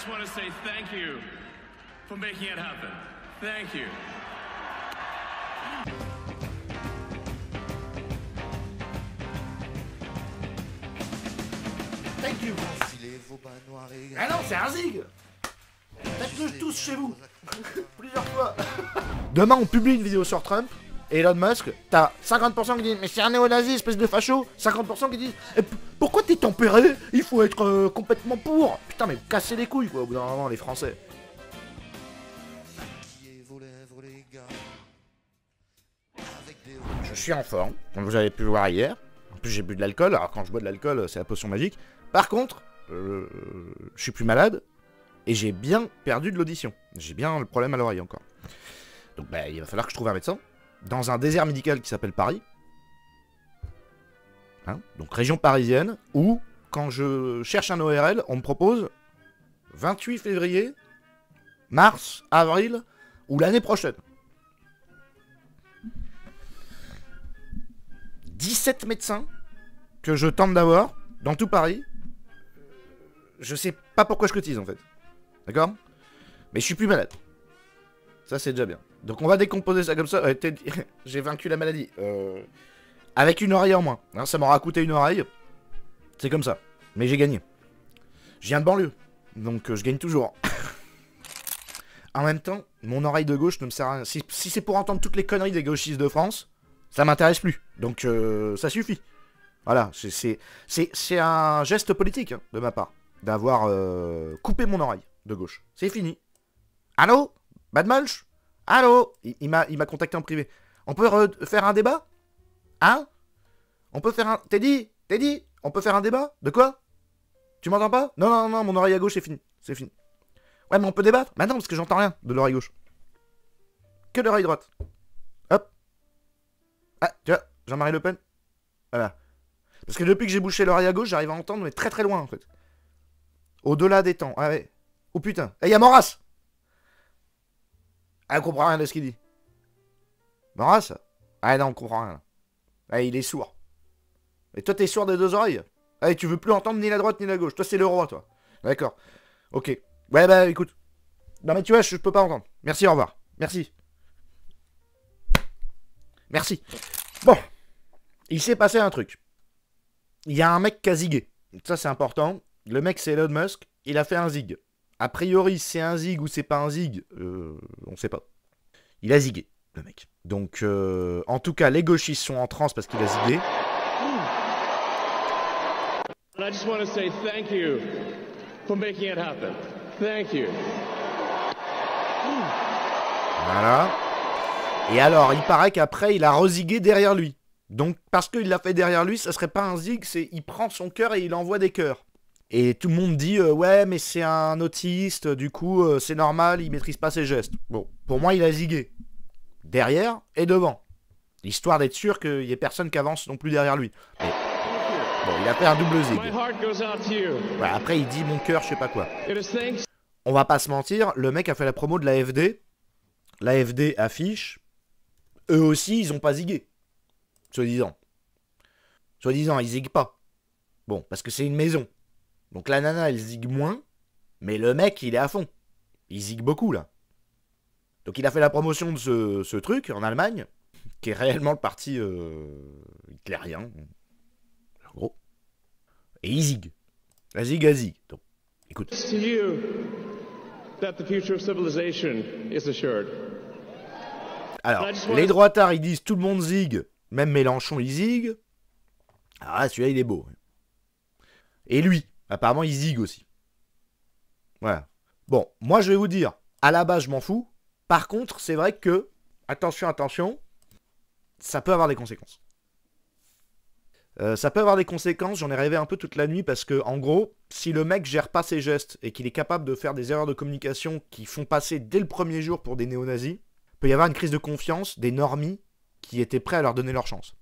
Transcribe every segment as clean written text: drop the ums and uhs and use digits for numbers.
just want to say thank you for making it happen. Thank you. Thank you. Ah non, c'est un zig. Faites-le tous chez vous. Plusieurs fois. Demain, on publie une vidéo sur Trump et Elon Musk. T'as 50% qui disent mais c'est un néo-nazi, espèce de facho. 50% qui disent pourquoi t'es tempéré? Il faut être complètement pour. Putain, mais cassez les couilles, quoi, au bout d'un moment, les Français. Je suis en forme, comme vous avez pu le voir hier. En plus, j'ai bu de l'alcool. Alors, quand je bois de l'alcool, c'est la potion magique. Par contre, je suis plus malade. Et j'ai bien perdu de l'audition. J'ai bien le problème à l'oreille encore. Donc bah, il va falloir que je trouve un médecin. Dans un désert médical qui s'appelle Paris. Hein, donc région parisienne. Où, quand je cherche un ORL, on me propose 28 février, mars, avril ou l'année prochaine. 17 médecins que je tente d'avoir dans tout Paris. Je sais pas pourquoi je cotise en fait. D'accord? Mais je suis plus malade. Ça, c'est déjà bien. Donc, on va décomposer ça comme ça. J'ai vaincu la maladie. Avec une oreille en moins. Hein, ça m'aura coûté une oreille. C'est comme ça. Mais j'ai gagné. Je viens de banlieue. Donc, je gagne toujours. En même temps, mon oreille de gauche ne me sert à rien. Si c'est pour entendre toutes les conneries des gauchistes de France, ça m'intéresse plus. Donc, ça suffit. Voilà. C'est un geste politique hein, de ma part. D'avoir coupé mon oreille de gauche. C'est fini. Allô? Bad Mulch? Allô? Il m'a contacté en privé. On peut faire un débat? Hein? On peut faire un... Teddy? On peut faire un débat? De quoi? Tu m'entends pas? Non, mon oreille à gauche, c'est fini. C'est fini. Ouais, mais on peut débattre? Bah non, parce que j'entends rien de l'oreille gauche. Que de l'oreille droite. Hop. Ah, tu vois, Jean-Marie Le Pen. Voilà. Parce que depuis que j'ai bouché l'oreille à gauche, j'arrive à entendre, mais très très loin, en fait. Au-delà des temps. Ah ouais. Oh putain. Eh, y'a Maurras! Ah, on comprend rien de ce qu'il dit. Maurras? Ah non, on comprend rien. Ah, il est sourd. Et toi, t'es sourd des deux oreilles? Ah, tu veux plus entendre ni la droite ni la gauche. Toi, c'est le roi, toi. D'accord. Ok. Ouais, bah, écoute. Non, mais tu vois, je peux pas entendre. Merci, au revoir. Merci. Merci. Bon. Il s'est passé un truc. Il y a un mec qui a zigué. Ça, c'est important. Le mec, c'est Elon Musk. Il a fait un zig. A priori, c'est un zig ou c'est pas un zig, on sait pas. Il a zigué, le mec. Donc, en tout cas, les gauchistes sont en transe parce qu'il a zigué. I just want to say thank you for making it happen. Thank you. Voilà. Et alors, il paraît qu'après, il a rezigué derrière lui. Donc, parce qu'il l'a fait derrière lui, ça serait pas un zig, c'est il prend son cœur et il envoie des cœurs. Et tout le monde dit ouais mais c'est un autiste, du coup c'est normal, il maîtrise pas ses gestes. Bon, pour moi il a zigué. Derrière et devant. Histoire d'être sûr qu'il y ait personne qui avance non plus derrière lui. Mais, bon, il a fait un double zig. Ouais, après il dit mon cœur je sais pas quoi. On va pas se mentir, le mec a fait la promo de l'AFD. L'AFD affiche. Eux aussi ils ont pas zigué. Soi-disant. Soi-disant ils ziguent pas. Bon, parce que c'est une maison. Donc la nana, elle zigue moins, mais le mec, il est à fond. Il zigue beaucoup, là. Donc il a fait la promotion de ce truc, en Allemagne, qui est réellement le parti hitlérien, en gros. Et il zigue. La zigue, elle zigue. Donc, écoute. Alors, les droitards, ils disent tout le monde zigue, même Mélenchon, il zigue. Ah, celui-là, il est beau. Et lui, apparemment, il zigue aussi. Voilà. Bon, moi, je vais vous dire, à la base, je m'en fous. Par contre, c'est vrai que, attention, ça peut avoir des conséquences. Ça peut avoir des conséquences, j'en ai rêvé un peu toute la nuit, parce que, en gros, si le mec gère pas ses gestes, et qu'il est capable de faire des erreurs de communication qui font passer dès le premier jour pour des néo-nazis, peut y avoir une crise de confiance des normies qui étaient prêts à leur donner leur chance.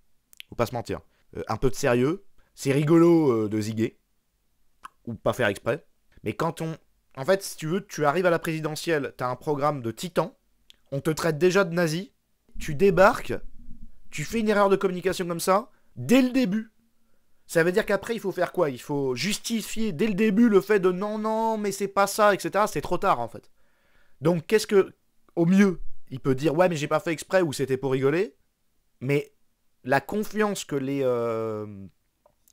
Faut pas se mentir. Un peu de sérieux, c'est rigolo de ziguer. Ou pas faire exprès. Mais quand on... En fait, si tu veux, tu arrives à la présidentielle, t'as un programme de titan, on te traite déjà de nazi, tu débarques, tu fais une erreur de communication comme ça, dès le début, Ça veut dire qu'après, il faut faire quoi? Il faut justifier dès le début le fait de non, non, mais c'est pas ça, etc. C'est trop tard, en fait. Donc, qu'est-ce que, au mieux, il peut dire ouais, mais j'ai pas fait exprès ou c'était pour rigoler. Mais la confiance que les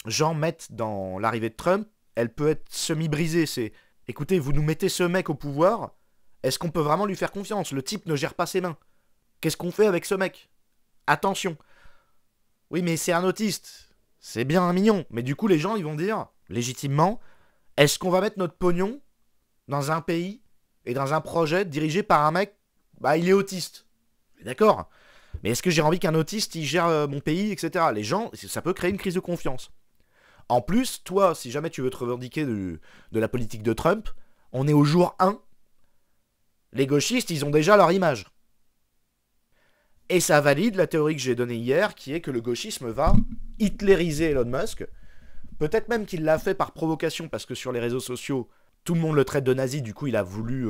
gens mettent dans l'arrivée de Trump, elle peut être semi-brisée. C'est écoutez, vous nous mettez ce mec au pouvoir, est-ce qu'on peut vraiment lui faire confiance? Le type ne gère pas ses mains. Qu'est-ce qu'on fait avec ce mec? Attention. Oui, mais c'est un autiste. C'est bien un mignon. Mais du coup, les gens, ils vont dire, légitimement, est-ce qu'on va mettre notre pognon dans un pays et dans un projet dirigé par un mec, bah, il est autiste. D'accord. Mais est-ce que j'ai envie qu'un autiste, il gère mon pays, etc. Les gens, ça peut créer une crise de confiance. En plus, toi, si jamais tu veux te revendiquer de la politique de Trump, on est au jour 1. Les gauchistes, ils ont déjà leur image. Et ça valide la théorie que j'ai donnée hier, qui est que le gauchisme va hitlériser Elon Musk. Peut-être même qu'il l'a fait par provocation, parce que sur les réseaux sociaux, tout le monde le traite de nazi, du coup il a voulu...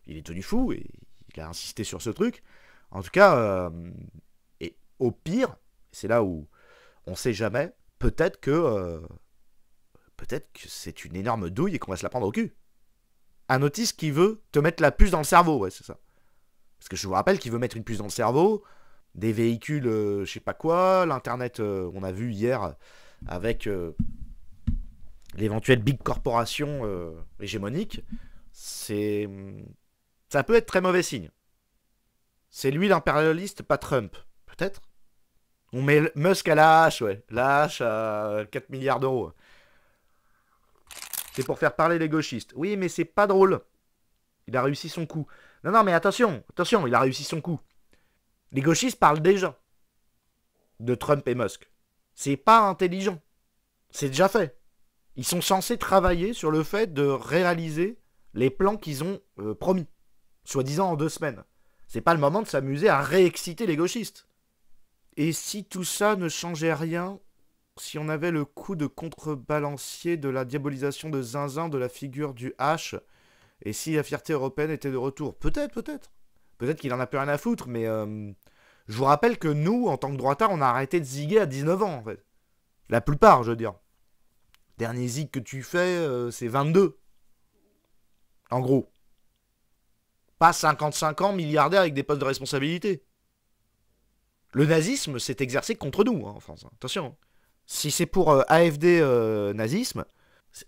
il est devenu fou, et il a insisté sur ce truc. En tout cas, et au pire, c'est là où on sait jamais, peut-être que c'est une énorme douille et qu'on va se la prendre au cul. Un autiste qui veut te mettre la puce dans le cerveau, ouais, c'est ça. Parce que je vous rappelle qu'il veut mettre une puce dans le cerveau, des véhicules, je sais pas quoi, l'internet, on a vu hier, avec l'éventuelle big corporation hégémonique, ça peut être très mauvais signe. C'est lui l'impérialiste, pas Trump. Peut-être. On met Musk à la hache, ouais. La hache à 4 milliards d'euros. C'est pour faire parler les gauchistes. Oui, mais c'est pas drôle. Il a réussi son coup. Non, non, mais attention, il a réussi son coup. Les gauchistes parlent déjà de Trump et Musk. C'est pas intelligent. C'est déjà fait. Ils sont censés travailler sur le fait de réaliser les plans qu'ils ont promis. Soi-disant en 2 semaines. C'est pas le moment de s'amuser à réexciter les gauchistes. Et si tout ça ne changeait rien, si on avait le coup de contrebalancier de la diabolisation de Zinzin de la figure du H, et si la fierté européenne était de retour? Peut-être. Peut-être qu'il en a plus rien à foutre, mais je vous rappelle que nous, en tant que droitards, on a arrêté de ziguer à 19 ans, en fait. La plupart, je veux dire. Dernier zig que tu fais, c'est 22. En gros. Pas 55 ans, milliardaire avec des postes de responsabilité. Le nazisme s'est exercé contre nous, en France. Attention. Si c'est pour AFD nazisme,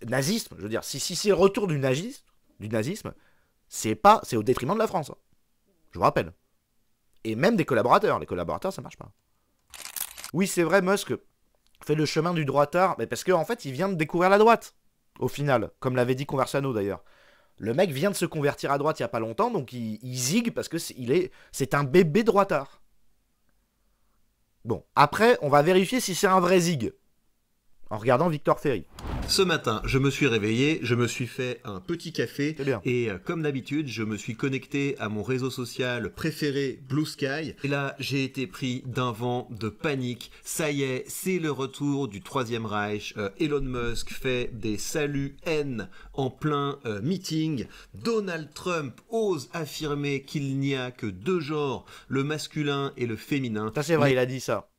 je veux dire, si c'est le retour du nazisme, c'est au détriment de la France. Je vous rappelle. Et même des collaborateurs. Les collaborateurs, ça marche pas. Oui, c'est vrai, Musk fait le chemin du droitard, mais parce qu'en fait, il vient de découvrir la droite, au final. Comme l'avait dit Conversano, d'ailleurs. Le mec vient de se convertir à droite il y a pas longtemps, donc il zigue parce que c'est un bébé droitard. Bon, après, on va vérifier si c'est un vrai zig. En regardant Victor Ferry. Ce matin, je me suis réveillé, je me suis fait un petit café et comme d'habitude, je me suis connecté à mon réseau social préféré, Blue Sky. Et là, j'ai été pris d'un vent de panique. Ça y est, c'est le retour du Troisième Reich. Elon Musk fait des saluts haine en plein meeting. Donald Trump ose affirmer qu'il n'y a que 2 genres, le masculin et le féminin. Ça c'est vrai, il a dit ça.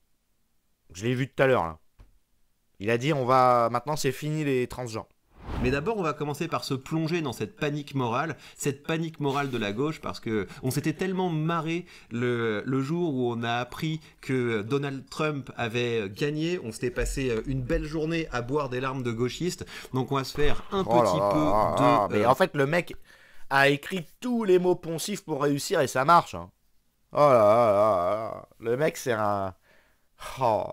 Je l'ai vu tout à l'heure là. Il a dit maintenant c'est fini les transgenres. Mais d'abord, on va commencer par se plonger dans cette panique morale de la gauche, parce que on s'était tellement marré le jour où on a appris que Donald Trump avait gagné. On s'était passé une belle journée à boire des larmes de gauchistes. Donc on va se faire un petit peu de... Mais en fait, le mec a écrit tous les mots poncifs pour réussir et ça marche. Hein. Oh là là là là. Le mec, c'est un... Oh...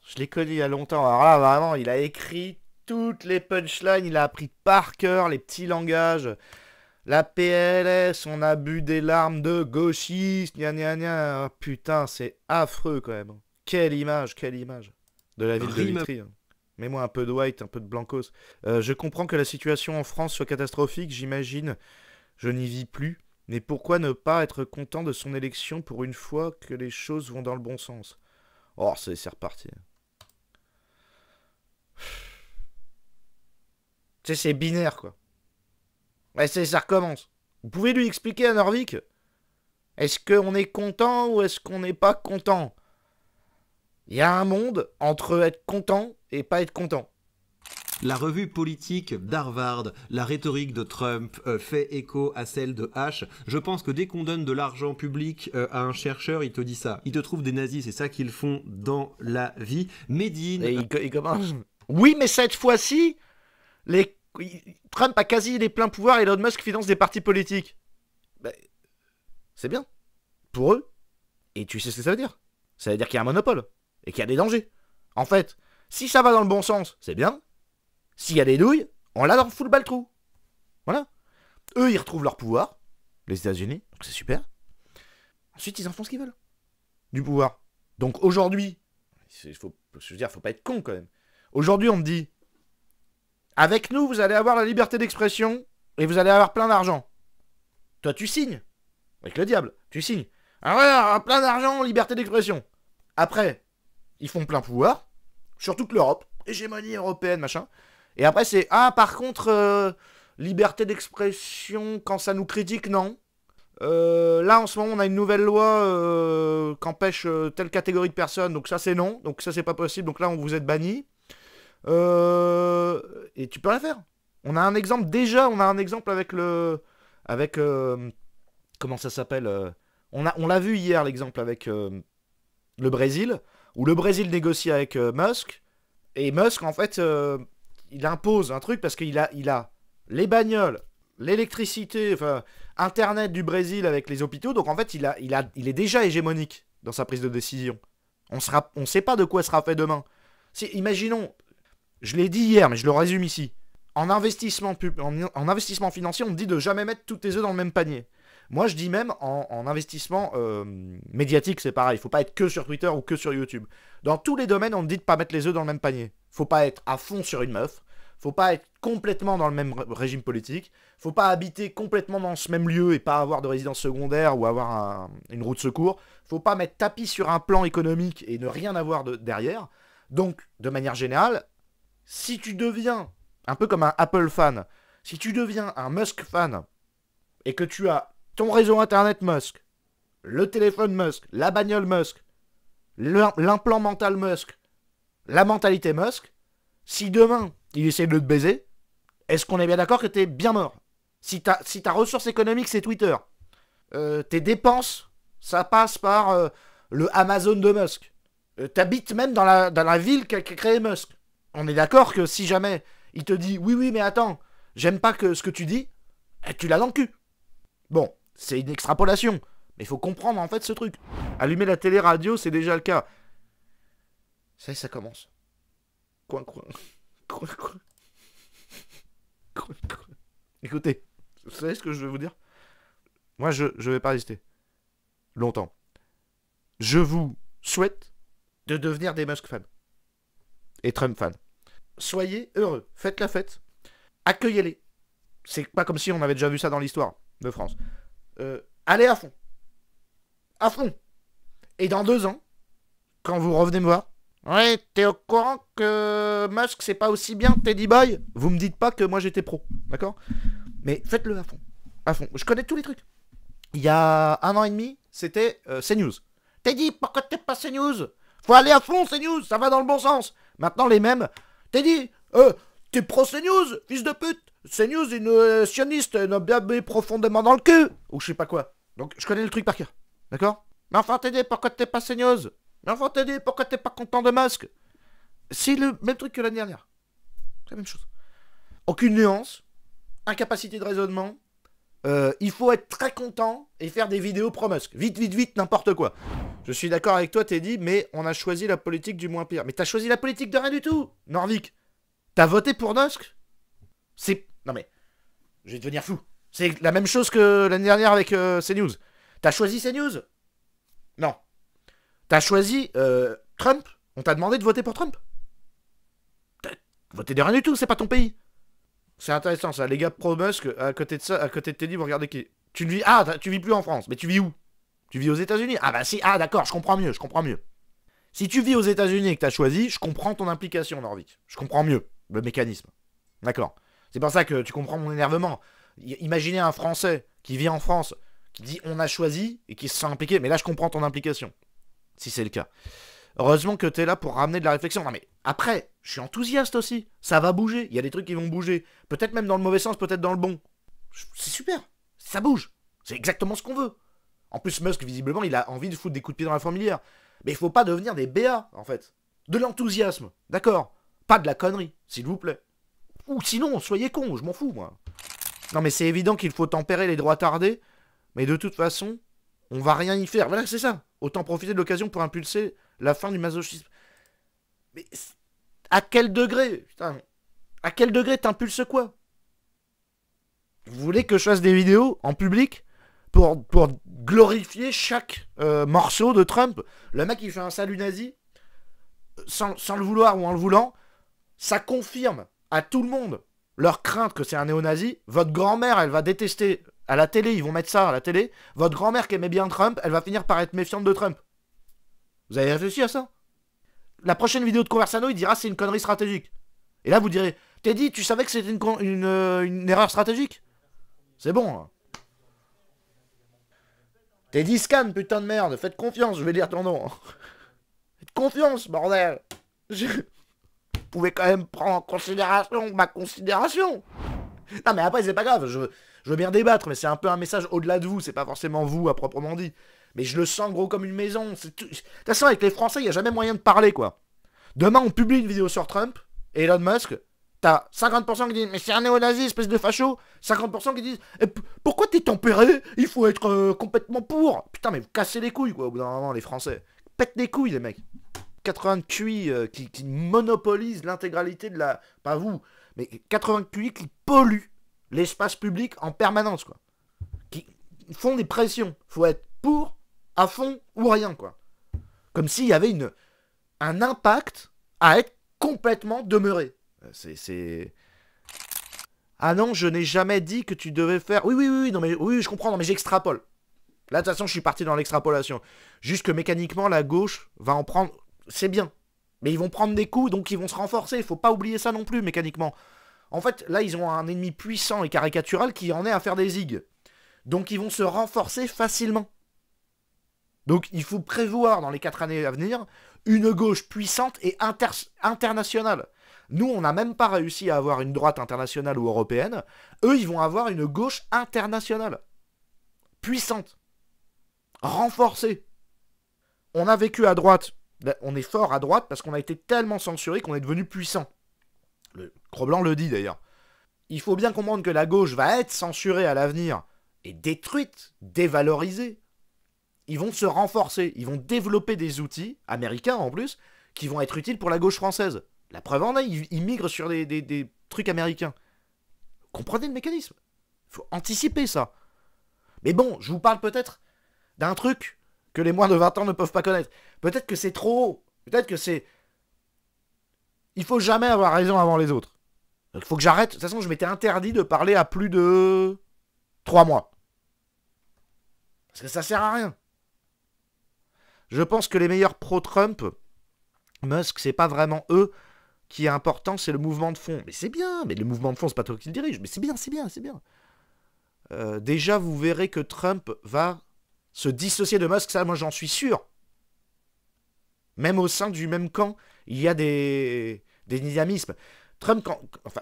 Je l'ai connu il y a longtemps. Alors là, vraiment, il a écrit toutes les punchlines. Il a appris par cœur les petits langages. La PLS, on a bu des larmes de gauchistes. Gna gna gna. Oh, putain, c'est affreux quand même. Quelle image de la ville de Vitry. Mets-moi un peu de white, un peu de blancos. Je comprends que la situation en France soit catastrophique. J'imagine, je n'y vis plus. Mais pourquoi ne pas être content de son élection pour une fois que les choses vont dans le bon sens? Oh, c'est reparti. Tu sais, c'est binaire, quoi. Ouais, ça recommence. Vous pouvez lui expliquer à Norvik? Est-ce qu'on est content ou est-ce qu'on n'est pas content? Il y a un monde entre être content et pas être content. La revue politique d'Harvard, la rhétorique de Trump fait écho à celle de H. Je pense que dès qu'on donne de l'argent public à un chercheur, il te dit ça. Il te trouve des nazis, c'est ça qu'ils font dans la vie. Médine... Et il commence... Oui, mais cette fois-ci, Trump a quasi les pleins pouvoirs et Elon Musk finance des partis politiques. Ben, c'est bien. Pour eux. Et tu sais ce que ça veut dire? Ça veut dire qu'il y a un monopole. Et qu'il y a des dangers. En fait, si ça va dans le bon sens, c'est bien. S'il y a des douilles, on l'a dans full bas le trou. Voilà. Eux, ils retrouvent leur pouvoir. Les États-Unis. Donc c'est super. Ensuite, ils en font ce qu'ils veulent. Du pouvoir. Donc aujourd'hui, faut pas être con quand même. Aujourd'hui, on me dit, avec nous, vous allez avoir la liberté d'expression et vous allez avoir plein d'argent. Toi, tu signes. Avec le diable, tu signes. Ah ouais, plein d'argent, liberté d'expression. Après, ils font plein pouvoir. Sur toute l'Europe. Hégémonie européenne, machin. Et après, c'est, par contre, liberté d'expression quand ça nous critique, non. Là, en ce moment, on a une nouvelle loi qu'empêche telle catégorie de personnes. Donc ça, c'est non. Donc ça, c'est pas possible. Donc là, vous êtes banni. Et tu peux rien faire. On a un exemple, avec comment ça s'appelle on l'a vu hier, l'exemple avec le Brésil, où le Brésil négocie avec Musk. Et Musk, en fait... il impose un truc parce qu'il a les bagnoles, l'électricité, enfin Internet du Brésil avec les hôpitaux. Donc en fait, il est déjà hégémonique dans sa prise de décision. On sait pas de quoi sera fait demain. Imaginons, je l'ai dit hier, mais je le résume ici. En investissement financier, on te dit de jamais mettre tous tes œufs dans le même panier. Moi, je dis même en investissement médiatique, c'est pareil. Il faut pas être que sur Twitter ou que sur YouTube. Dans tous les domaines, on te dit de pas mettre les œufs dans le même panier. Faut pas être à fond sur une meuf. Faut pas être complètement dans le même régime politique. Faut pas habiter complètement dans ce même lieu et pas avoir de résidence secondaire ou avoir une roue de secours. Faut pas mettre tapis sur un plan économique et ne rien avoir derrière. Donc, de manière générale, si tu deviens un peu comme un Apple fan, si tu deviens un Musk fan et que tu as ton réseau internet Musk, le téléphone Musk, la bagnole Musk, l'implant mental Musk, la mentalité Musk, si demain il essaie de te baiser, est-ce qu'on est bien d'accord que t'es bien mort? Si ta ressource économique c'est Twitter, tes dépenses, ça passe par le Amazon de Musk. T'habites même dans la ville qu'a créé Musk. On est d'accord que si jamais il te dit oui mais attends, j'aime pas ce que tu dis, tu l'as dans le cul. Bon, c'est une extrapolation, mais il faut comprendre en fait ce truc. Allumer la télé-radio, c'est déjà le cas. Ça commence. Coin. Écoutez, vous savez ce que je veux vous dire? Moi, je vais pas résister longtemps. Je vous souhaite de devenir des Musk fans et Trump fans. Soyez heureux, faites la fête, accueillez-les. C'est pas comme si on avait déjà vu ça dans l'histoire de France. Allez à fond. À fond. Et dans 2 ans, quand vous revenez me voir, ouais, t'es au courant que Musk c'est pas aussi bien que Teddy Boy? Vous me dites pas que moi j'étais pro, d'accord? Mais faites-le à fond. À fond. Je connais tous les trucs. Il y a 1 an et demi, c'était CNews. Teddy, pourquoi t'es pas CNews? Faut aller à fond CNews, ça va dans le bon sens. Maintenant les mêmes. Teddy, t'es pro CNews, fils de pute. CNews, une sioniste, une bien profondément dans le cul. Ou je sais pas quoi. Donc je connais le truc par cœur. D'accord? Mais enfin Teddy, pourquoi t'es pas CNews? Mais enfin Teddy, pourquoi t'es pas content de Musk? C'est le même truc que l'année dernière. C'est la même chose. Aucune nuance. Incapacité de raisonnement. Il faut être très content et faire des vidéos pro-Musk. Vite, n'importe quoi. Je suis d'accord avec toi, Teddy, mais on a choisi la politique du moins pire. Mais t'as choisi la politique de rien du tout, Norvik. T'as voté pour Musk? Non mais, je vais devenir fou. C'est la même chose que l'année dernière avec CNews. T'as choisi CNews? Non. T'as choisi Trump? On t'a demandé de voter pour Trump? T'as voté de rien du tout, c'est pas ton pays. C'est intéressant ça, les gars pro-Musk, à côté de ça, à côté de Teddy, vous regardez qui... Tu vis plus en France, mais tu vis où? Tu vis aux États-Unis? Ah bah si, d'accord, je comprends mieux. Si tu vis aux États-Unis et que t'as choisi, je comprends ton implication, Norvik. Je comprends mieux le mécanisme. D'accord. C'est pour ça que tu comprends mon énervement. Imaginez un Français qui vit en France, qui dit on a choisi et qui se sent impliqué, mais là je comprends ton implication. Si c'est le cas. Heureusement que t'es là pour ramener de la réflexion. Non mais après, je suis enthousiaste aussi. Ça va bouger. Il y a des trucs qui vont bouger. Peut-être même dans le mauvais sens, peut-être dans le bon. C'est super. Ça bouge. C'est exactement ce qu'on veut. En plus, Musk, visiblement, il a envie de foutre des coups de pied dans la fourmilière. Mais il faut pas devenir des BA, en fait. De l'enthousiasme, d'accord. Pas de la connerie, s'il vous plaît. Ou sinon, soyez cons, je m'en fous, moi. Non, mais c'est évident qu'il faut tempérer les droits tardés. Mais de toute façon, on va rien y faire. Voilà, c'est ça. Autant profiter de l'occasion pour impulser la fin du masochisme. Mais à quel degré? Putain, à quel degré t'impulses quoi? Vous voulez que je fasse des vidéos en public pour glorifier chaque morceau de Trump? Le mec, il fait un salut nazi, sans le vouloir ou en le voulant, ça confirme à tout le monde leur crainte que c'est un néo-nazi. Votre grand-mère, elle va détester à la télé, ils vont mettre ça à la télé. Votre grand-mère qui aimait bien Trump, elle va finir par être méfiante de Trump. Vous avez réfléchi à ça? La prochaine vidéo de Conversano, il dira c'est une connerie stratégique. Et là, vous direz, Teddy, tu savais que c'était une erreur stratégique? C'est bon. Hein. Teddy Scan, putain de merde, faites confiance, je vais lire ton nom. Faites confiance, bordel. Vous pouvez quand même prendre en considération ma considération. Non mais après c'est pas grave, je veux bien débattre, mais c'est un peu un message au-delà de vous, c'est pas forcément vous à proprement dit. Mais je le sens gros comme une maison. De toute façon avec les Français, il n'y a jamais moyen de parler quoi. Demain on publie une vidéo sur Trump, et Elon Musk, t'as 50% qui disent mais c'est un néo-nazi, espèce de facho, 50% qui disent pourquoi t'es tempéré? Il faut être complètement pour. Putain mais vous cassez les couilles quoi au bout d'un moment les Français. Pète les couilles les mecs. 80 QI qui monopolise l'intégralité de la... Pas vous, mais 80 QI qui polluent l'espace public en permanence, quoi. Qui font des pressions. Faut être pour, à fond ou rien, quoi. Comme s'il y avait un impact à être complètement demeuré. C'est... Ah non, je n'ai jamais dit que tu devais faire... Oui, non mais oui, je comprends, non mais j'extrapole. Là, de toute façon, je suis parti dans l'extrapolation. Juste que mécaniquement, la gauche va en prendre... C'est bien. Mais ils vont prendre des coups, donc ils vont se renforcer. Faut pas oublier ça non plus, mécaniquement. En fait, là, ils ont un ennemi puissant et caricatural qui en est à faire des zigs. Donc ils vont se renforcer facilement. Donc il faut prévoir dans les 4 années à venir une gauche puissante et internationale. Nous, on n'a même pas réussi à avoir une droite internationale ou européenne. Eux, ils vont avoir une gauche internationale. Puissante. Renforcée. On a vécu à droite. On est fort à droite parce qu'on a été tellement censuré qu'on est devenu puissant. Le Cro-Blanc le dit d'ailleurs. Il faut bien comprendre que la gauche va être censurée à l'avenir et détruite, dévalorisée. Ils vont se renforcer, ils vont développer des outils, américains en plus, qui vont être utiles pour la gauche française. La preuve en est, ils migrent sur des trucs américains. Comprenez le mécanisme. Il faut anticiper ça. Mais bon, je vous parle peut-être d'un truc que les moins de 20 ans ne peuvent pas connaître. Peut-être que c'est trop haut. Peut-être que c'est... Il faut jamais avoir raison avant les autres. Donc il faut que j'arrête. De toute façon, je m'étais interdit de parler à plus de 3 mois. Parce que ça sert à rien. Je pense que les meilleurs pro-Trump, Musk, c'est pas vraiment eux qui est important, c'est le mouvement de fond. Mais c'est bien, mais le mouvement de fond, c'est pas toi qui le dirige. Mais c'est bien. Déjà, vous verrez que Trump va se dissocier de Musk, ça, moi, j'en suis sûr. Même au sein du même camp, il y a des dynamismes.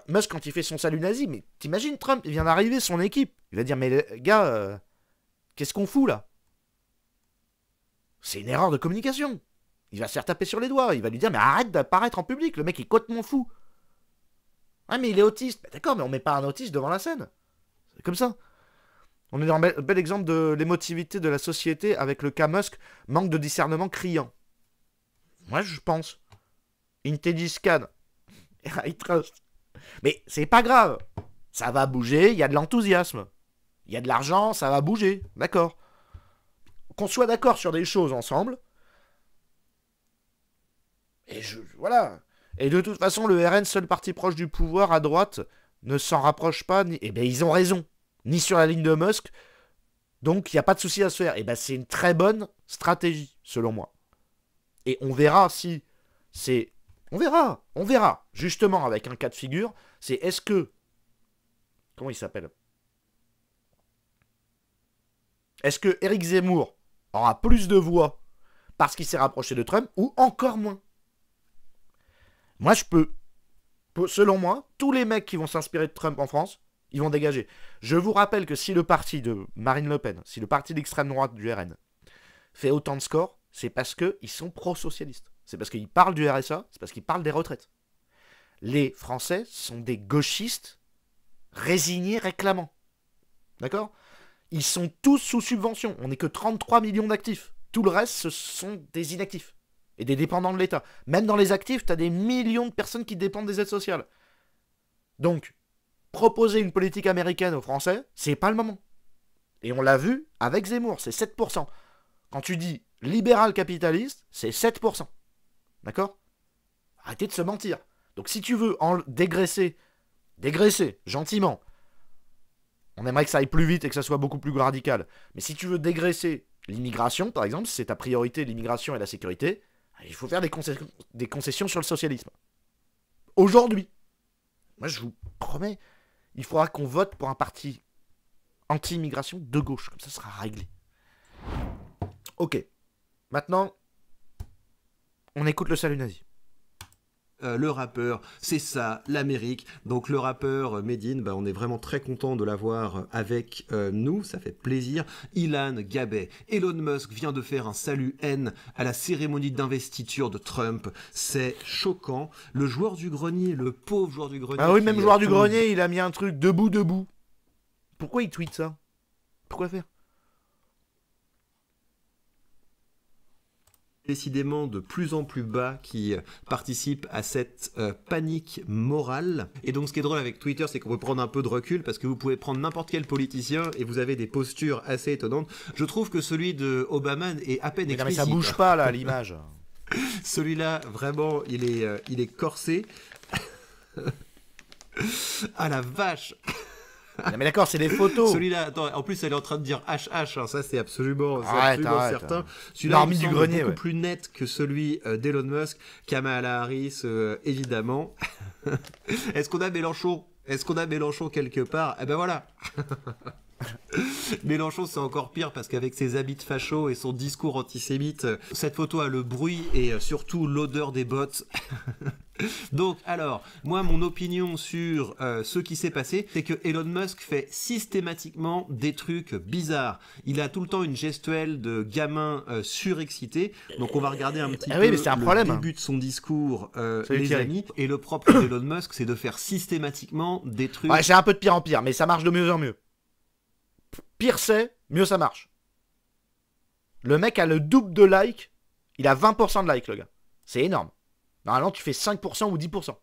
Musk, quand il fait son salut nazi, mais t'imagines, Trump, il vient d'arriver, son équipe. Il va dire, mais les gars, qu'est-ce qu'on fout, là? C'est une erreur de communication. Il va se faire taper sur les doigts. Il va lui dire, mais arrête d'apparaître en public. Le mec est complètement fou. Ah, mais il est autiste. Bah, d'accord, mais on met pas un autiste devant la scène. C'est comme ça. On est dans un bel exemple de l'émotivité de la société avec le cas Musk. Manque de discernement criant. Moi, je pense. Teddy Scan. I trust. Mais c'est pas grave. Ça va bouger. Il y a de l'enthousiasme. Il y a de l'argent. Ça va bouger. D'accord. Qu'on soit d'accord sur des choses ensemble. Et voilà. Et de toute façon, le RN, seul parti proche du pouvoir à droite, ne s'en rapproche pas. Eh bien, ils ont raison. Ni sur la ligne de Musk. Donc, il n'y a pas de souci à se faire. Et bien, c'est une très bonne stratégie, selon moi. Et on verra si c'est... On verra. Justement, avec un cas de figure, c'est est-ce que... Comment il s'appelle? Est-ce que Éric Zemmour aura plus de voix parce qu'il s'est rapproché de Trump, ou encore moins. Moi, selon moi, tous les mecs qui vont s'inspirer de Trump en France, ils vont dégager. Je vous rappelle que si le parti de Marine Le Pen, si le parti d'extrême droite du RN fait autant de scores, c'est parce qu'ils sont pro-socialistes. C'est parce qu'ils parlent du RSA, c'est parce qu'ils parlent des retraites. Les Français sont des gauchistes résignés réclamants. D'accord ? Ils sont tous sous subvention. On n'est que 33 millions d'actifs. Tout le reste, ce sont des inactifs. Et des dépendants de l'État. Même dans les actifs, tu as des millions de personnes qui dépendent des aides sociales. Donc, proposer une politique américaine aux Français, c'est pas le moment. Et on l'a vu avec Zemmour, c'est 7%. Quand tu dis libéral capitaliste, c'est 7%. D'accord ? Arrêtez de se mentir. Donc si tu veux dégraisser, gentiment, on aimerait que ça aille plus vite et que ça soit beaucoup plus radical, mais si tu veux dégraisser l'immigration, par exemple, si c'est ta priorité l'immigration et la sécurité, il faut faire des concessions sur le socialisme. Aujourd'hui, moi je vous promets, il faudra qu'on vote pour un parti anti-immigration de gauche, comme ça sera réglé. Ok, maintenant, on écoute le salut nazi. Le rappeur, c'est ça, l'Amérique. Donc le rappeur Medine, on est vraiment très content de l'avoir avec nous, ça fait plaisir. Ilan Gabay, Elon Musk vient de faire un salut haine à la cérémonie d'investiture de Trump. C'est choquant. Le joueur du grenier, le pauvre joueur du grenier. Ah oui, même joueur du grenier, il a mis un truc debout. Pourquoi il tweet ça? Pourquoi faire? Décidément de plus en plus bas qui participent à cette panique morale. Et donc ce qui est drôle avec Twitter, c'est qu'on peut prendre un peu de recul parce que vous pouvez prendre n'importe quel politicien et vous avez des postures assez étonnantes. Je trouve que celui de Obama est à peine explicite. Mais ça bouge pas là, l'image. Celui-là, vraiment, il est corsé. Ah la vache. Non mais d'accord, c'est des photos. Celui-là, attends, en plus elle est en train de dire HH, hein, ça c'est absolument certain. Celui-là il semble beaucoup plus net que celui d'Elon Musk, Kamala Harris, évidemment. Est-ce qu'on a Mélenchon quelque part? Eh ben voilà. Mélenchon c'est encore pire parce qu'avec ses habits de facho et son discours antisémite, cette photo a le bruit et surtout l'odeur des bottes. Donc alors, moi mon opinion sur ce qui s'est passé, c'est que Elon Musk fait systématiquement des trucs bizarres. Il a tout le temps une gestuelle de gamin surexcité. Donc on va regarder un petit peu le début de son discours, les amis. Et le propre d'Elon Musk, c'est de faire systématiquement des trucs... Ouais, c'est un peu de pire en pire, mais ça marche de mieux en mieux. Pire c'est, mieux ça marche. Le mec a le double de likes, il a 20% de likes le gars. C'est énorme. Normalement tu fais 5% ou 10%.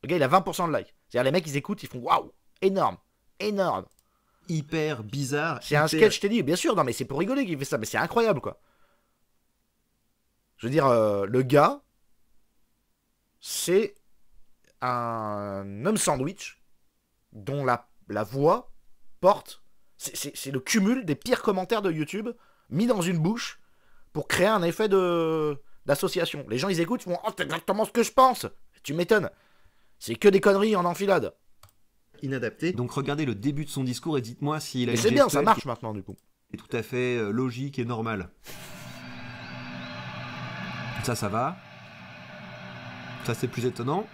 Le gars il a 20% de likes. C'est-à-dire les mecs ils écoutent, ils font waouh, énorme. Hyper bizarre. C'est un sketch, je t'ai dit, bien sûr, non mais c'est pour rigoler qu'il fait ça, mais c'est incroyable quoi. Je veux dire, le gars, c'est un homme sandwich dont la voix porte... C'est le cumul des pires commentaires de YouTube mis dans une bouche pour créer un effet d'association. Les gens, ils écoutent, ils font « Oh, c'est exactement ce que je pense !» Tu m'étonnes. C'est que des conneries en enfilade. Inadapté. Donc regardez le début de son discours et dites-moi s'il a... Mais c'est bien, ça marche maintenant du coup. C'est tout à fait logique et normal. Ça va. Ça, c'est plus étonnant.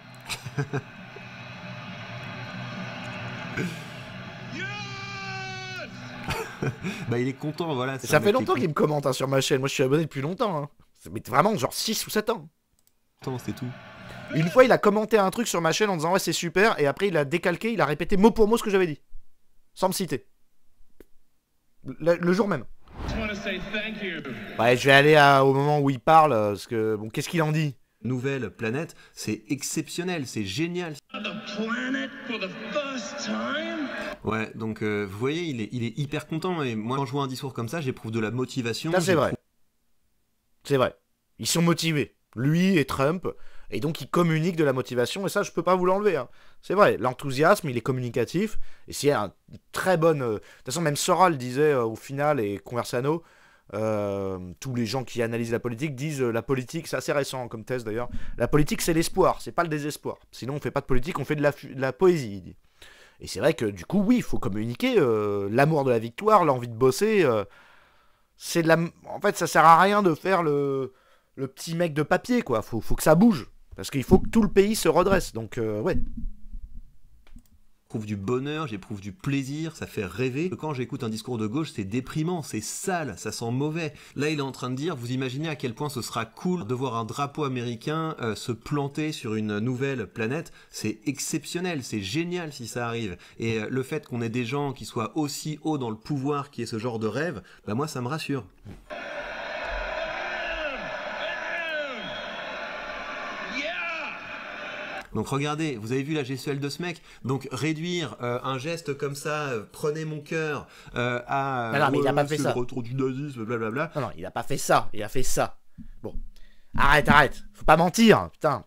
Il est content, voilà. Ça fait longtemps qu'il me commente hein, sur ma chaîne. Moi, je suis abonné depuis longtemps. Hein. Ça fait vraiment genre 6 ou 7 ans. Attends, c'est tout. Une fois, il a commenté un truc sur ma chaîne en disant « Ouais, c'est super », et après, il a décalqué, il a répété mot pour mot ce que j'avais dit. Sans me citer. Le jour même. Ouais, je vais aller au moment où il parle, parce que, bon, qu'est-ce qu'il en dit? Nouvelle planète, c'est exceptionnel, c'est génial. Ouais, donc vous voyez, il est hyper content, et moi quand je vois un discours comme ça, j'éprouve de la motivation. Ça c'est vrai. C'est vrai. Ils sont motivés, lui et Trump, et donc ils communiquent de la motivation, et ça je peux pas vous l'enlever. Hein. C'est vrai, l'enthousiasme, il est communicatif, et c'est un très bonne... De toute façon, même Sora le disait au final, et Conversano, tous les gens qui analysent la politique disent la politique, c'est assez récent comme thèse d'ailleurs, la politique c'est l'espoir, c'est pas le désespoir. Sinon on fait pas de politique, on fait de la poésie, il dit. Et c'est vrai que du coup oui, il faut communiquer, l'amour de la victoire, l'envie de bosser, c'est de la... En fait ça sert à rien de faire le le petit mec de papier, quoi. Faut que ça bouge. Parce qu'il faut que tout le pays se redresse. Donc, ouais. J'éprouve du bonheur, j'éprouve du plaisir, ça fait rêver. Quand j'écoute un discours de gauche, c'est déprimant, c'est sale, ça sent mauvais. Là, il est en train de dire, vous imaginez à quel point ce sera cool de voir un drapeau américain se planter sur une nouvelle planète. C'est exceptionnel, c'est génial si ça arrive. Et le fait qu'on ait des gens qui soient aussi hauts dans le pouvoir, qui aient ce genre de rêve, bah moi, ça me rassure. Donc regardez, vous avez vu la gestuelle de ce mec. Donc réduire un geste comme ça, prenez mon cœur à non, mais il a pas fait ça. Le retour du nazisme, blablabla. Non, il a pas fait ça. Il a fait ça. Bon, arrête. Faut pas mentir, putain.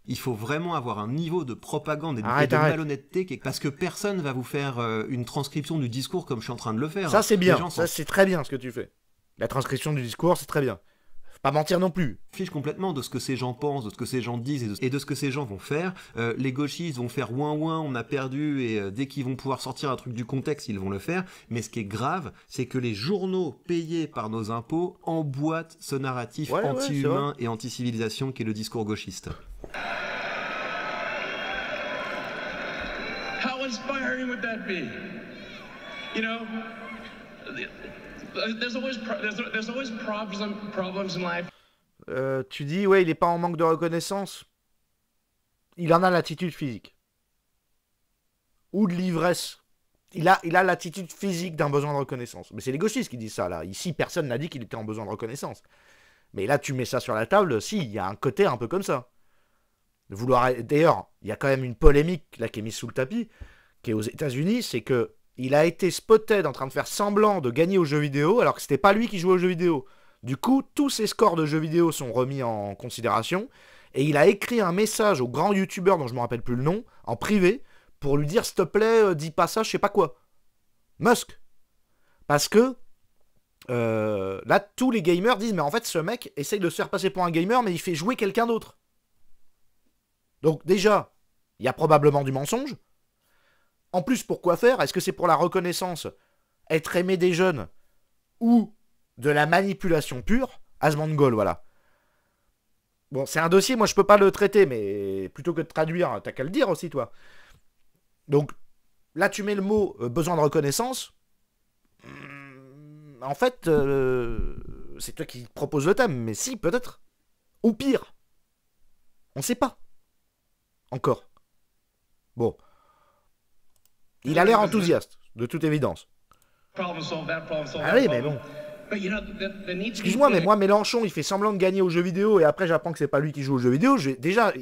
Il faut vraiment avoir un niveau de propagande et de malhonnêteté parce que personne va vous faire une transcription du discours comme je suis en train de le faire. Ça c'est bien. Ça c'est très bien ce que tu fais. La transcription du discours, c'est très bien. Pas mentir non plus. Fiche complètement de ce que ces gens pensent, de ce que ces gens disent et de ce que ces gens vont faire. Les gauchistes vont faire ouin, on a perdu, et dès qu'ils vont pouvoir sortir un truc du contexte, ils vont le faire. Mais ce qui est grave, c'est que les journaux payés par nos impôts emboîtent ce narratif anti-humain et anti-civilisation qui est le discours gauchiste. How inspiring would that be? You know, there's always problems in life. Tu dis, ouais, il est pas en manque de reconnaissance. Il en a l'attitude physique. Ou de l'ivresse. Il a l'attitude physique d'un besoin de reconnaissance. Mais c'est les gauchistes qui disent ça, là. Ici, personne n'a dit qu'il était en besoin de reconnaissance. Mais là, tu mets ça sur la table, si, il y a un côté un peu comme ça. D'ailleurs, il y a quand même une polémique, là, qui est mise sous le tapis, qui est aux États-Unis, c'est que il a été spotted en train de faire semblant de gagner aux jeux vidéo, alors que c'était pas lui qui jouait aux jeux vidéo. Du coup, tous ses scores de jeux vidéo sont remis en considération, et il a écrit un message au grand youtubeur, dont je me rappelle plus le nom, en privé, pour lui dire, s'il te plaît, dis pas ça, je sais pas quoi. Musk. Parce que, là, tous les gamers disent, mais en fait, ce mec essaye de se faire passer pour un gamer, mais il fait jouer quelqu'un d'autre. Donc déjà, il y a probablement du mensonge. En plus, pourquoi faire? Est-ce que c'est pour la reconnaissance, être aimé des jeunes, ou de la manipulation pure? Asmongold, voilà. Bon, c'est un dossier, moi je peux pas le traiter, mais plutôt que de traduire, t'as qu'à le dire aussi, toi. Donc, là tu mets le mot besoin de reconnaissance. En fait, c'est toi qui proposes le thème, mais si, peut-être. Ou pire. On sait pas. Encore. Bon. Il a l'air enthousiaste, de toute évidence. Ah oui, mais bon. Excuse-moi, mais moi, Mélenchon, il fait semblant de gagner aux jeux vidéo, et après j'apprends que c'est pas lui qui joue aux jeux vidéo. Déjà,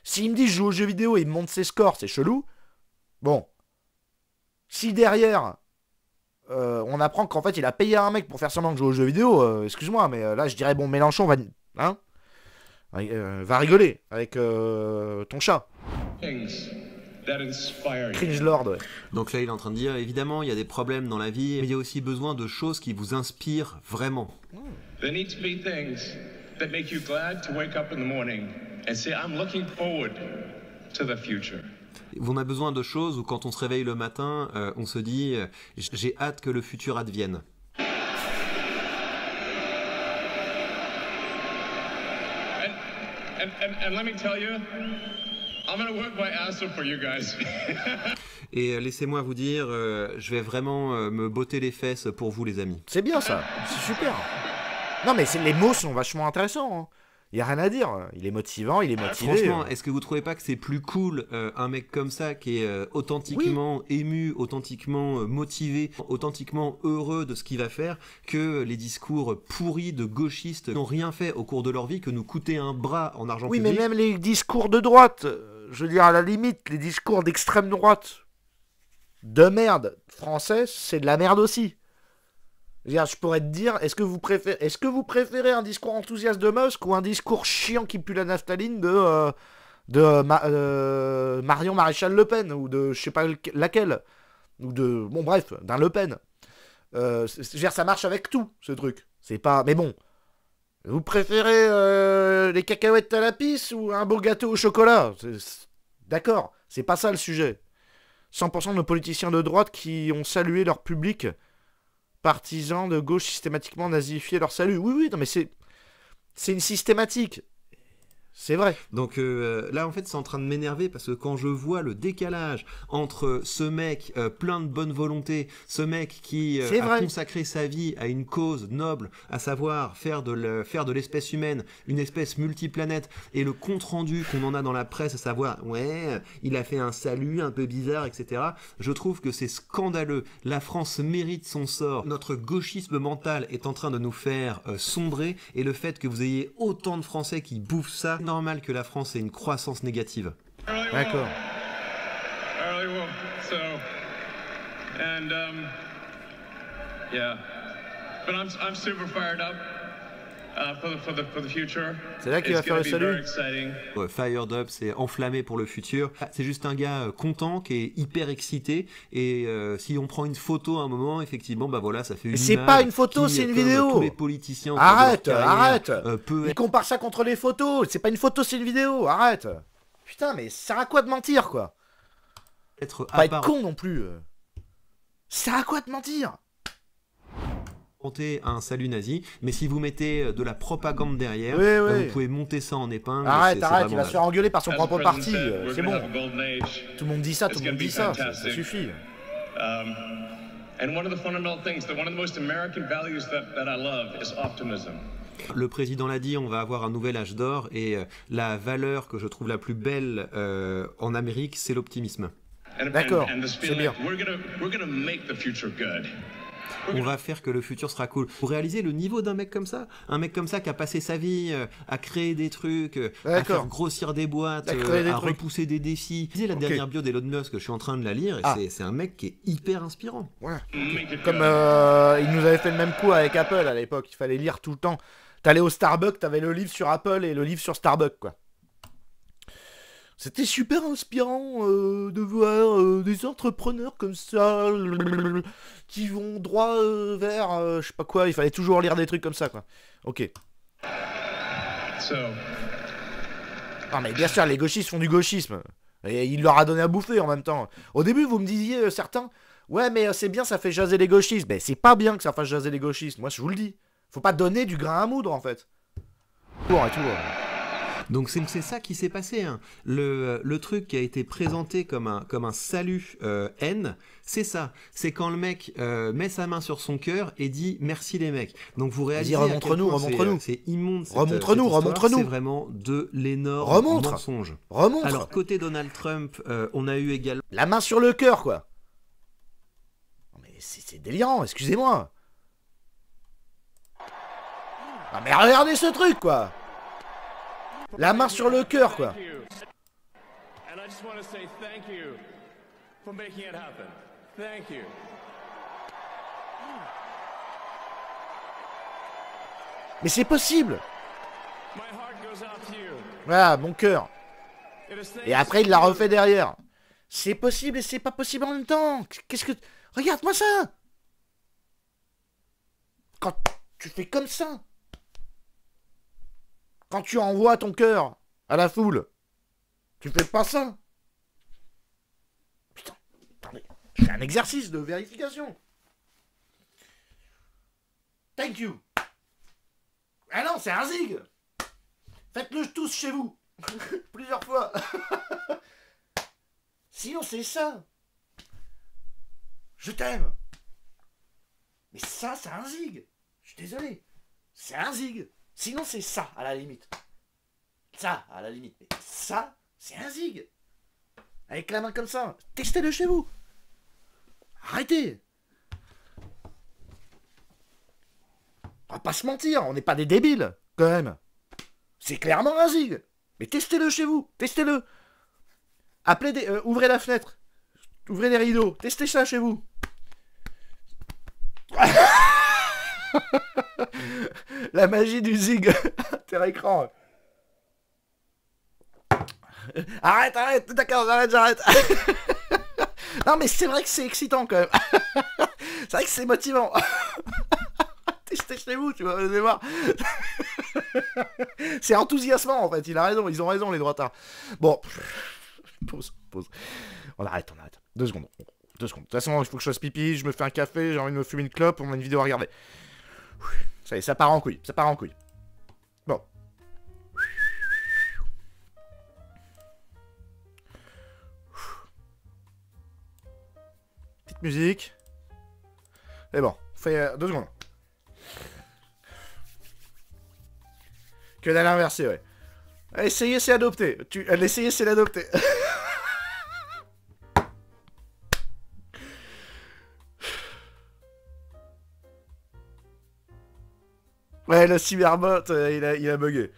s'il me dit je joue aux jeux vidéo et il me montre ses scores, c'est chelou. Bon. Si derrière, on apprend qu'en fait il a payé un mec pour faire semblant de jouer aux jeux vidéo, excuse-moi, mais là je dirais, bon, Mélenchon va... Hein, va rigoler avec ton chat. Cringe Lord, ouais. Donc là, il est en train de dire, évidemment, il y a des problèmes dans la vie, mais il y a aussi besoin de choses qui vous inspirent vraiment. There need to be things that make you glad to wake up in the morning and say, I'm looking forward to the future. On a besoin de choses où quand on se réveille le matin, on se dit, j'ai hâte que le futur advienne. And let me tell you, I'm gonna work my ass off for you guys. Et laissez-moi vous dire, je vais vraiment me botter les fesses pour vous, les amis. C'est bien ça, c'est super. Non mais les mots sont vachement intéressants. Hein. Il n'y a rien à dire. Il est motivant, il est motivé. Franchement, est-ce que vous trouvez pas que c'est plus cool un mec comme ça qui est authentiquement ému, authentiquement motivé, authentiquement heureux de ce qu'il va faire, que les discours pourris de gauchistes qui n'ont rien fait au cours de leur vie que nous coûter un bras en argent public? Oui, mais même les discours de droite, je veux dire à la limite, les discours d'extrême droite de merde français, c'est de la merde aussi. Je pourrais te dire, est-ce que vous préférez un discours enthousiaste de Musk ou un discours chiant qui pue la naphtaline de Marion Maréchal Le Pen ou de je sais pas laquelle, ou de bon bref d'un Le Pen. Ça marche avec tout ce truc. C'est pas, mais bon, vous préférez les cacahuètes à la pisse ou un beau gâteau au chocolat? D'accord, c'est pas ça le sujet. 100% de nos politiciens de droite qui ont salué leur public. Partisans de gauche systématiquement nazifier leur salut. Oui, non mais c'est... C'est une systématique. C'est vrai. Donc là, en fait, c'est en train de m'énerver parce que quand je vois le décalage entre ce mec plein de bonne volonté, ce mec qui a consacré sa vie à une cause noble, à savoir faire de l'espèce humaine une espèce multiplanète, et le compte-rendu qu'on en a dans la presse, à savoir, ouais, il a fait un salut un peu bizarre, etc. Je trouve que c'est scandaleux. La France mérite son sort. Notre gauchisme mental est en train de nous faire sombrer, et le fait que vous ayez autant de Français qui bouffent ça, normal que la France ait une croissance négative. D'accord. C'est là qu'il va faire le salut. Fired up, c'est enflammé pour le futur. C'est juste un gars content, qui est hyper excité, et si on prend une photo à un moment, effectivement, bah voilà, ça fait une image. C'est pas une photo, c'est une vidéo. Tous les politiciens. Arrête. Il compare ça contre les photos. C'est pas une photo, c'est une vidéo. Arrête. Putain, mais ça sert à quoi de mentir, quoi? Pas être con non plus. Ça sert à quoi de mentir? Un salut nazi, mais si vous mettez de la propagande derrière, vous pouvez monter ça en épingle. Arrête, il va se faire engueuler par son propre parti, c'est bon. Tout le monde dit ça, ça suffit. Le président l'a dit, on va avoir un nouvel âge d'or, et la valeur que je trouve la plus belle en Amérique, c'est l'optimisme. D'accord, c'est bien. On va faire que le futur sera cool. Pour réaliser le niveau d'un mec comme ça, qui a passé sa vie à créer des trucs, à faire grossir des boîtes, à repousser des défis. Lisez la dernière bio d'Elon Musk, je suis en train de la lire, et c'est un mec qui est hyper inspirant. Ouais. Comme il nous avait fait le même coup avec Apple à l'époque, il fallait lire tout le temps. T'allais au Starbucks, t'avais le livre sur Apple et le livre sur Starbucks, quoi. C'était super inspirant de voir des entrepreneurs comme ça qui vont droit vers je sais pas quoi. Il fallait toujours lire des trucs comme ça, quoi. Ok. Non mais bien sûr, les gauchistes font du gauchisme. Et il leur a donné à bouffer en même temps. Au début, vous me disiez certains, ouais mais c'est bien, ça fait jaser les gauchistes. Mais c'est pas bien que ça fasse jaser les gauchistes. Moi, je vous le dis. Faut pas donner du grain à moudre en fait. Pour et tout. Donc c'est ça qui s'est passé, hein. Le truc qui a été présenté comme un salut haine, c'est ça. C'est quand le mec met sa main sur son cœur et dit merci les mecs. Donc vous réalisez remontre-nous. C'est immonde. Remontre-nous. C'est vraiment de l'énorme mensonge. Remontre. Alors côté Donald Trump, on a eu également la main sur le cœur, quoi. Mais c'est délirant, excusez-moi. Ah mais regardez ce truc, quoi. La main sur le cœur, quoi. Mais c'est possible. Voilà, mon cœur. Et après, il l'a refait derrière. C'est possible et c'est pas possible en même temps. Qu'est-ce que... Regarde-moi ça. Quand tu fais comme ça... Quand tu envoies ton cœur à la foule, tu fais pas ça. Putain, attendez, c'est un exercice de vérification. Thank you. Ah non, c'est un zig. Faites-le tous chez vous. Plusieurs fois. Sinon, c'est ça. Je t'aime. Mais ça, c'est un zig. Je suis désolé. C'est un zig. Sinon, c'est ça, à la limite. Ça, à la limite. Mais ça, c'est un zig. Avec la main comme ça. Testez-le chez vous. Arrêtez. On va pas se mentir, on n'est pas des débiles, quand même. C'est clairement un zig. Mais testez-le chez vous. Testez-le. Appelez des... ouvrez la fenêtre. Ouvrez les rideaux. Testez ça chez vous. La magie du zig inter-écran. Arrête, d'accord, j'arrête. Non mais c'est vrai que c'est excitant quand même. C'est vrai que c'est motivant. Testez chez vous, tu vas voir. C'est enthousiasmant en fait, il a raison, ils ont raison les droitards. Bon, pause. On arrête. 2 secondes. De toute façon, il faut que je fasse pipi, je me fais un café, j'ai envie de me fumer une clope, on a une vidéo à regarder. Ça y est, ça part en couille. Bon. musique. Et bon, on fait 2 secondes. Que dalle inversée, ouais. Essayer, c'est adopter. L'essayer, c'est l'adopter. Ouais, le cyberbot, il a bugué.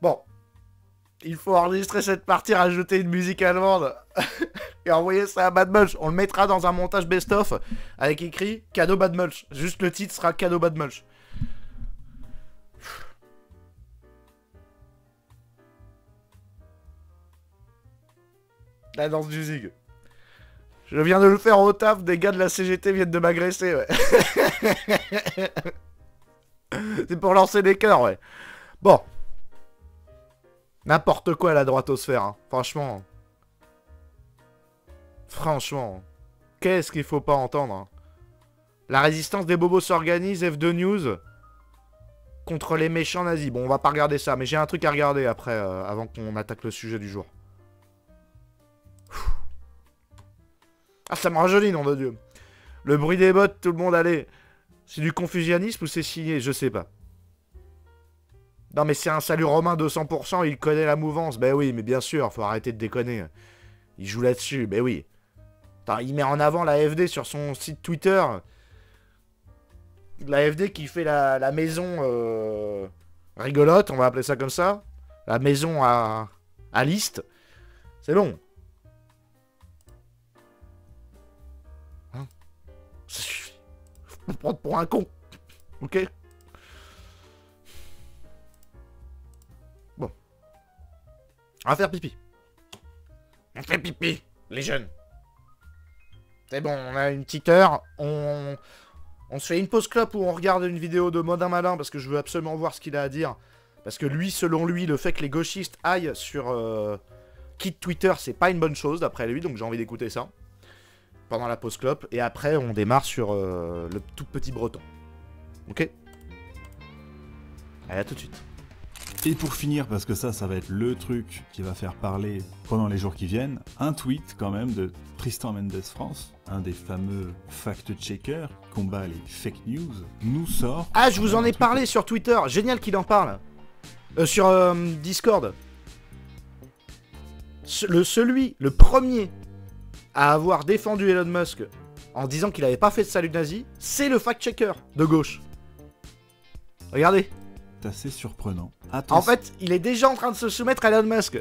Bon. Il faut enregistrer cette partie, rajouter une musique allemande et envoyer ça à Bad Mulch. On le mettra dans un montage best-of avec écrit cadeau Bad Mulch. Juste le titre sera cadeau Bad Mulch. La danse du zig. Je viens de le faire au taf, des gars de la CGT viennent de m'agresser, ouais. C'est pour lancer des cœurs, ouais. Bon. N'importe quoi à la droitosphère, hein. Franchement. Franchement. Qu'est-ce qu'il faut pas entendre, hein. La résistance des bobos s'organise, F2 News. Contre les méchants nazis. Bon, on va pas regarder ça, mais j'ai un truc à regarder après, avant qu'on attaque le sujet du jour. Ah, ça me rajeunit, nom de Dieu. Le bruit des bottes, tout le monde allait. C'est du confucianisme ou c'est signé? Je sais pas. Non mais c'est un salut romain 200%, il connaît la mouvance. Ben oui, mais bien sûr, faut arrêter de déconner. Il joue là-dessus, ben oui. Attends, il met en avant la FD sur son site Twitter. La FD qui fait la maison rigolote, on va appeler ça comme ça. La maison à liste. C'est bon. Hein? Ça suffit. Faut me prendre pour un con. Ok? On va faire pipi. On fait pipi, les jeunes. C'est bon, on a une petite heure. On se fait une pause clope où on regarde une vidéo de Modin Malin parce que je veux absolument voir ce qu'il a à dire. Parce que lui, selon lui, le fait que les gauchistes aillent sur quitte Twitter, c'est pas une bonne chose d'après lui, donc j'ai envie d'écouter ça. Pendant la pause clope. Et après, on démarre sur le tout petit breton. Ok? Allez, à tout de suite. Et pour finir, parce que ça va être le truc qui va faire parler pendant les jours qui viennent, un tweet quand même de Tristan Mendes France, un des fameux fact-checkers, combat les fake news, nous sort... Ah, je vous en ai parlé sur Twitter, génial qu'il en parle. Sur Discord. Le premier à avoir défendu Elon Musk en disant qu'il avait pas fait de salut nazi, c'est le fact-checker de gauche. Regardez. C'est assez surprenant. Attention. En fait, il est déjà en train de se soumettre à Elon Musk.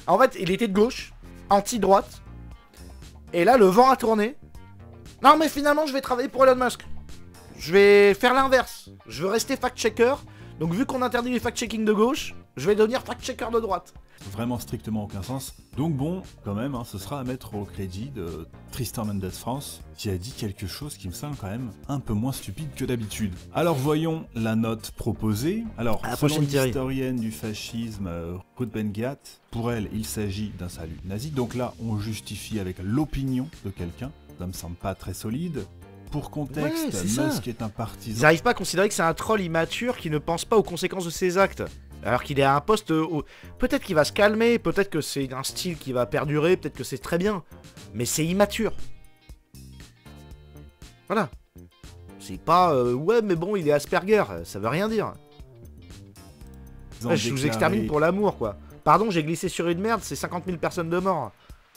En fait, il était de gauche, anti-droite. Et là, le vent a tourné. Non, mais finalement, je vais travailler pour Elon Musk. Je vais faire l'inverse. Je veux rester fact-checker. Donc, vu qu'on interdit les fact-checking de gauche, je vais devenir fact-checker de droite. Vraiment strictement aucun sens. Donc bon, quand même, hein, ce sera à mettre au crédit de Tristan Mendes France, qui a dit quelque chose qui me semble quand même un peu moins stupide que d'habitude. Alors voyons la note proposée. Alors, selon l'historienne du fascisme, Ruth Ben-Ghiat, pour elle, il s'agit d'un salut nazi. Donc là, on justifie avec l'opinion de quelqu'un. Ça me semble pas très solide. Pour contexte, ouais, Musk est un partisan... Ils n'arrivent pas à considérer que c'est un troll immature qui ne pense pas aux conséquences de ses actes. Alors qu'il est à un poste où... Peut-être qu'il va se calmer, peut-être que c'est un style qui va perdurer, peut-être que c'est très bien. Mais c'est immature. Voilà. C'est pas... ouais, mais bon, il est Asperger, ça veut rien dire. Ouais, je vous extermine pour l'amour, quoi. Pardon, j'ai glissé sur une merde, c'est 50 000 personnes de mort.